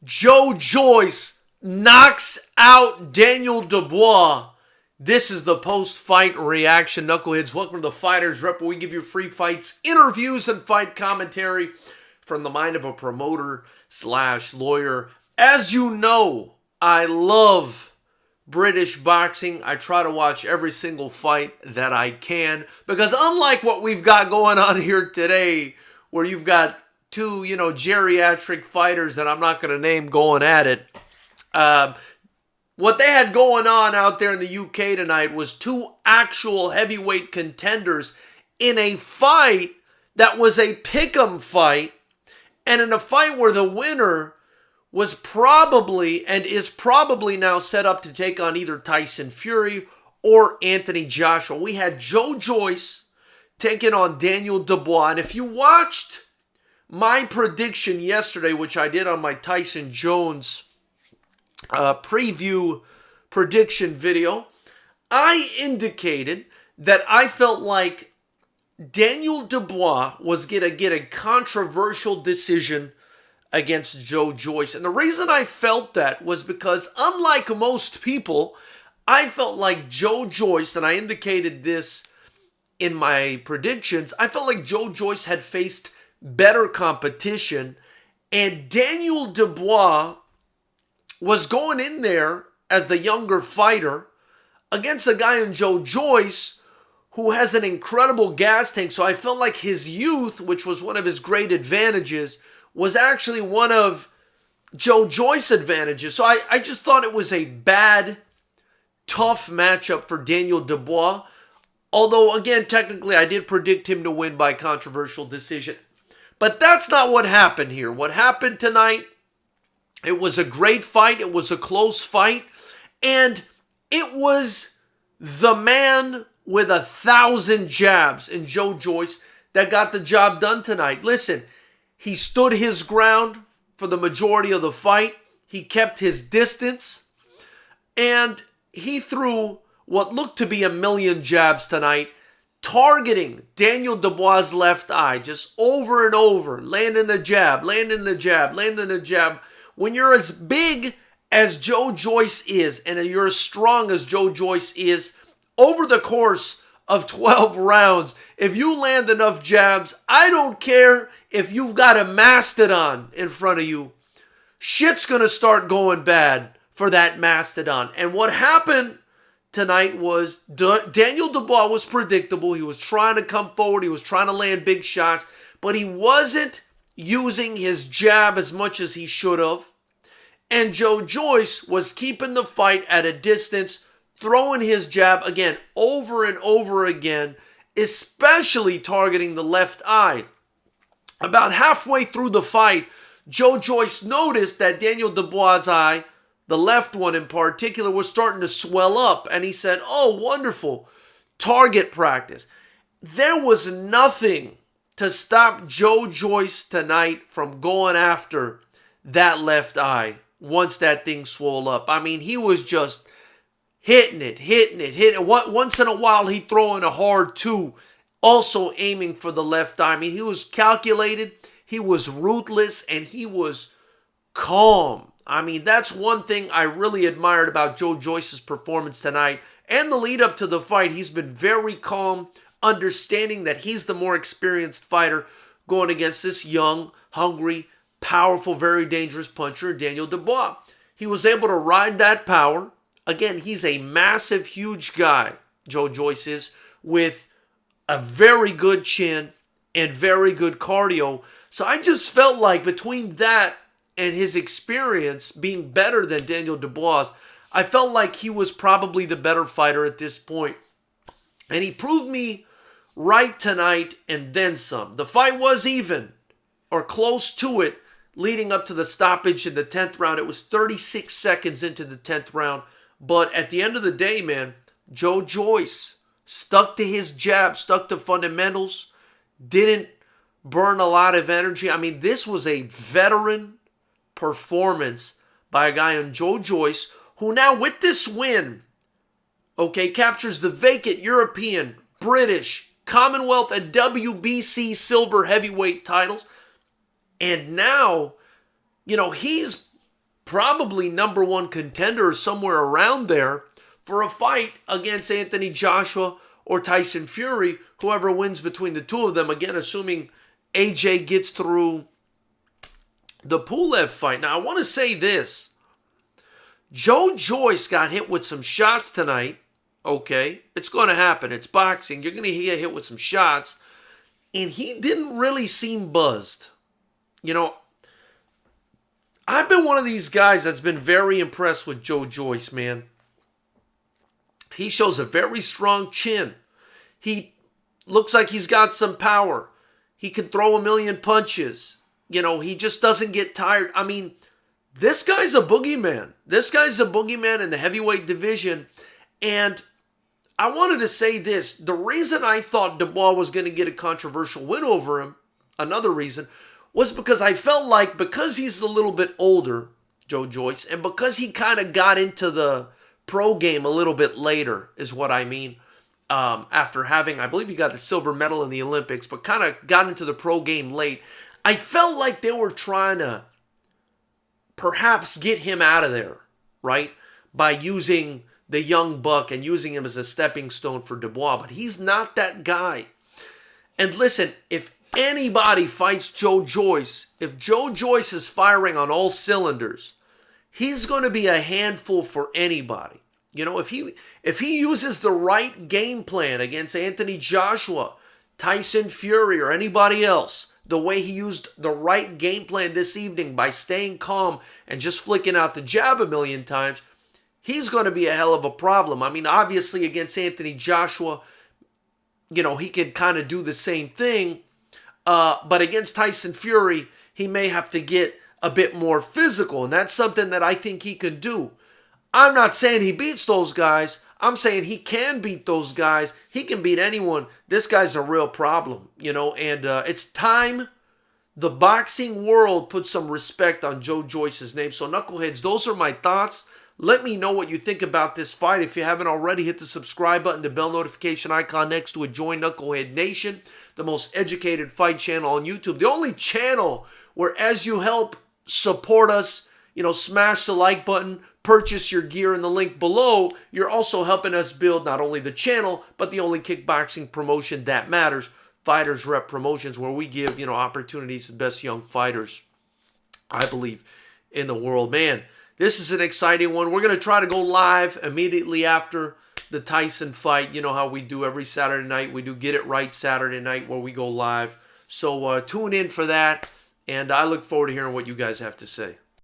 Joyce knocks out Daneil Dubois. This is the post-fight reaction. Knuckleheads, welcome to the Fighters Rep, where we give you free fights, interviews, and fight commentary from the mind of a promoter / lawyer. As you know, I love British boxing. I try to watch every single fight that I can, because unlike what we've got going on here today, where you've got two, geriatric fighters that I'm not going to name going at it, what they had going on out there in the UK tonight was two actual heavyweight contenders in a fight that was a pick'em fight, and in a fight where the winner was probably and is probably now set up to take on either Tyson Fury or Anthony Joshua. We had Joyce taking on Daneil Dubois, and if you watched my prediction yesterday, which I did on my Tyson Jones preview prediction video, I indicated that I felt like Daneil Dubois was going to get a controversial decision against Joyce. And the reason I felt that was because, unlike most people, I felt like Joyce, and I indicated this in my predictions, I felt like Joyce had faced better competition, and Daneil Dubois was going in there as the younger fighter against a guy in Joyce who has an incredible gas tank. So I felt like his youth, which was one of his great advantages, was actually one of Joyce's advantages. So I just thought it was a bad, tough matchup for Daneil Dubois. Although, again, technically I did predict him to win by controversial decision. But that's not what happened here. What happened tonight, it was a great fight. It was a close fight. And it was the man with 1,000 jabs in Joyce that got the job done tonight. Listen, he stood his ground for the majority of the fight. He kept his distance. And he threw what looked to be 1,000,000 jabs tonight, targeting Daneil Dubois' left eye just over and over, landing the jab, landing the jab, landing the jab. When you're as big as Joyce is, and you're as strong as Joyce is, over the course of 12 rounds, if you land enough jabs, I don't care if you've got a mastodon in front of you, shit's going to start going bad for that mastodon. And what happened tonight was Daneil Dubois was predictable. He was trying to come forward. He was trying to land big shots, but he wasn't using his jab as much as he should have. And Joyce was keeping the fight at a distance, throwing his jab again over and over again, especially targeting the left eye. About halfway through the fight, Joyce noticed that Daneil Dubois' eye, the left one in particular, was starting to swell up. And he said, "Oh, wonderful. Target practice." There was nothing to stop Joyce tonight from going after that left eye once that thing swole up. I mean, he was just hitting it. Once in a while, he'd throw in a hard two, also aiming for the left eye. I mean, he was calculated, he was ruthless, and he was calm. I mean, that's one thing I really admired about Joyce's performance tonight and the lead up to the fight. He's been very calm, understanding that he's the more experienced fighter going against this young, hungry, powerful, very dangerous puncher, Daneil Dubois. He was able to ride that power. Again, he's a massive, huge guy, Joyce is, with a very good chin and very good cardio. So I just felt like between that and his experience being better than Daneil Dubois, I felt like he was probably the better fighter at this point. And he proved me right tonight and then some. The fight was even, or close to it, leading up to the stoppage in the 10th round. It was 36 seconds into the 10th round. But at the end of the day, man, Joyce stuck to his jab, stuck to fundamentals, didn't burn a lot of energy. I mean, this was a veteran performance by a guy on Joyce, who now with this win, captures the vacant European, British, Commonwealth, and WBC silver heavyweight titles. And now, he's probably #1 contender or somewhere around there for a fight against Anthony Joshua or Tyson Fury, whoever wins between the two of them. Again, assuming AJ gets through the Pulev fight. Now, I want to say this. Joe Joyce got hit with some shots tonight. Okay, it's going to happen. It's boxing. You're going to get hit with some shots. And he didn't really seem buzzed. You know, I've been one of these guys that's been very impressed with Joe Joyce, man. He shows a very strong chin. He looks like he's got some power. He can throw a million punches. You know, he just doesn't get tired. I mean, this guy's a boogeyman. This guy's a boogeyman in the heavyweight division. And I wanted to say this. The reason I thought Dubois was going to get a controversial win over him, another reason, was because I felt like because he's a little bit older, Joe Joyce, and because he kind of got into the pro game a little bit later, is what I mean. After having, I believe he got the silver medal in the Olympics, but kind of got into the pro game late. I felt like they were trying to perhaps get him out of there, right? By using the young buck and using him as a stepping stone for Dubois. But he's not that guy. And listen, if anybody fights Joe Joyce, if Joe Joyce is firing on all cylinders, he's going to be a handful for anybody. You know, if he uses the right game plan against Anthony Joshua, Tyson Fury, or anybody else, the way he used the right game plan this evening by staying calm and just flicking out the jab a million times, he's going to be a hell of a problem. I mean, obviously against Anthony Joshua, you know, he can kind of do the same thing. But against Tyson Fury, he may have to get a bit more physical. And that's something that I think he can do. I'm not saying he beats those guys. I'm saying he can beat those guys. He can beat anyone. This guy's a real problem, you know. And it's time the boxing world put some respect on Joe Joyce's name. So, knuckleheads, those are my thoughts. Let me know what you think about this fight. If you haven't already, hit the subscribe button, the bell notification icon next to it. Join Knucklehead Nation, the most educated fight channel on YouTube. The only channel where, as you help support us, you know, smash the like button, purchase your gear in the link below, you're also helping us build not only the channel, but the only kickboxing promotion that matters, FightersRep Promotions, where we give, you know, opportunities to the best young fighters, I believe, in the world. Man, this is an exciting one. We're going to try to go live immediately after the Tyson fight. You know how we do every Saturday night. We do Get It Right Saturday night where we go live. So tune in for that, and I look forward to hearing what you guys have to say.